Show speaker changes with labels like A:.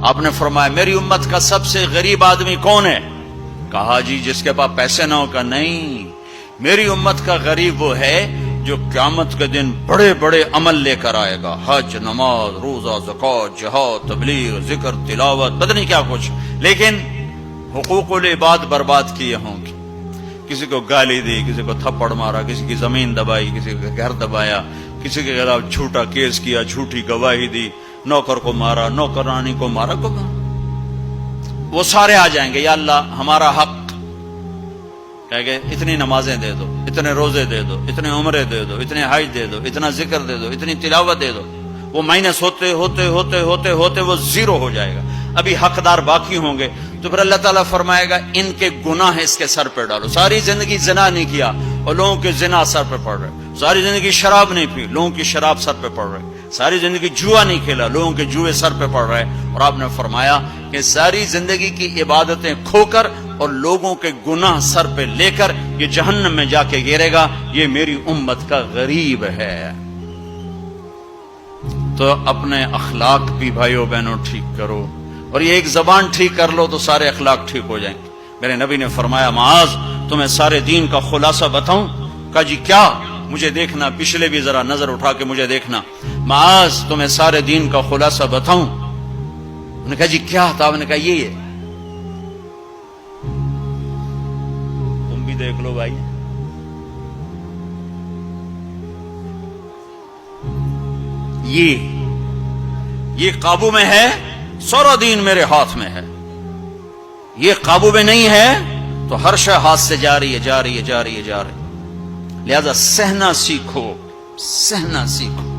A: آپ نے فرمایا میری امت کا سب سے غریب آدمی کون ہے؟ کہا جی جس کے پاس پیسے نہ ہو. کا نہیں، میری امت کا غریب وہ ہے جو قیامت کے دن بڑے بڑے عمل لے کر آئے گا، حج، نماز، روزہ، زکوٰۃ، جہاد، تبلیغ، ذکر، تلاوت، پتہ نہیں کیا کچھ، لیکن حقوق العباد برباد کیے ہوں گے. کسی کو گالی دی، کسی کو تھپڑ مارا، کسی کی زمین دبائی، کسی کا گھر دبایا، کسی کے خلاف جھوٹا کیس کیا، جھوٹی گواہی دی، نوکر کو مارا، نوکرانی کو مارا. وہ سارے آ جائیں گے، یا اللہ ہمارا حق، کہہ گے اتنی نمازیں دے دو، اتنے روزے دے دو، اتنے عمرے دے دو، اتنے حج دے دو، اتنا ذکر دے دو، اتنی تلاوت دے دو. وہ مائنس ہوتے ہوتے ہوتے ہوتے ہوتے وہ زیرو ہو جائے گا. ابھی حقدار باقی ہوں گے تو پھر اللہ تعالیٰ فرمائے گا ان کے گناہ اس کے سر پہ ڈالو. ساری زندگی زنا نہیں کیا اور لوگوں کے زنا سر پہ پڑ رہے، ساری زندگی شراب نہیں پی، لوگوں کی شراب سر پہ پڑ رہے، ساری زندگی جوا نہیں کھیلا، لوگوں کے جوئے سر پہ پڑ رہے. اور آپ نے فرمایا کہ ساری زندگی کی عبادتیں کھو کر اور لوگوں کے گناہ سر پہ لے کر یہ جہنم میں جا کے گرے گا. یہ میری امت کا غریب ہے. تو اپنے اخلاق بھی بھائیو بہنوں ٹھیک کرو، اور یہ ایک زبان ٹھیک کر لو تو سارے اخلاق ٹھیک ہو جائیں گے. میرے نبی نے فرمایا معاذ تمہیں سارے دین کا خلاصہ بتاؤں؟ کہا جی کیا؟ مجھے دیکھنا، پچھلے بھی ذرا نظر اٹھا کے مجھے دیکھنا. معاذ تمہیں سارے دین کا خلاصہ بتاؤں؟ انہوں نے کہا جی کیا تھا؟ آپ نے کہا یہ ہے. تم بھی دیکھ لو بھائی، یہ قابو میں ہے، سارا دین میرے ہاتھ میں ہے. یہ قابو میں نہیں ہے تو ہر شے ہاتھ سے جا رہی ہے، جا رہی ہے، جا رہی ہے، جا رہی ہے. لہذا سہنا سیکھو، سہنا سیکھو.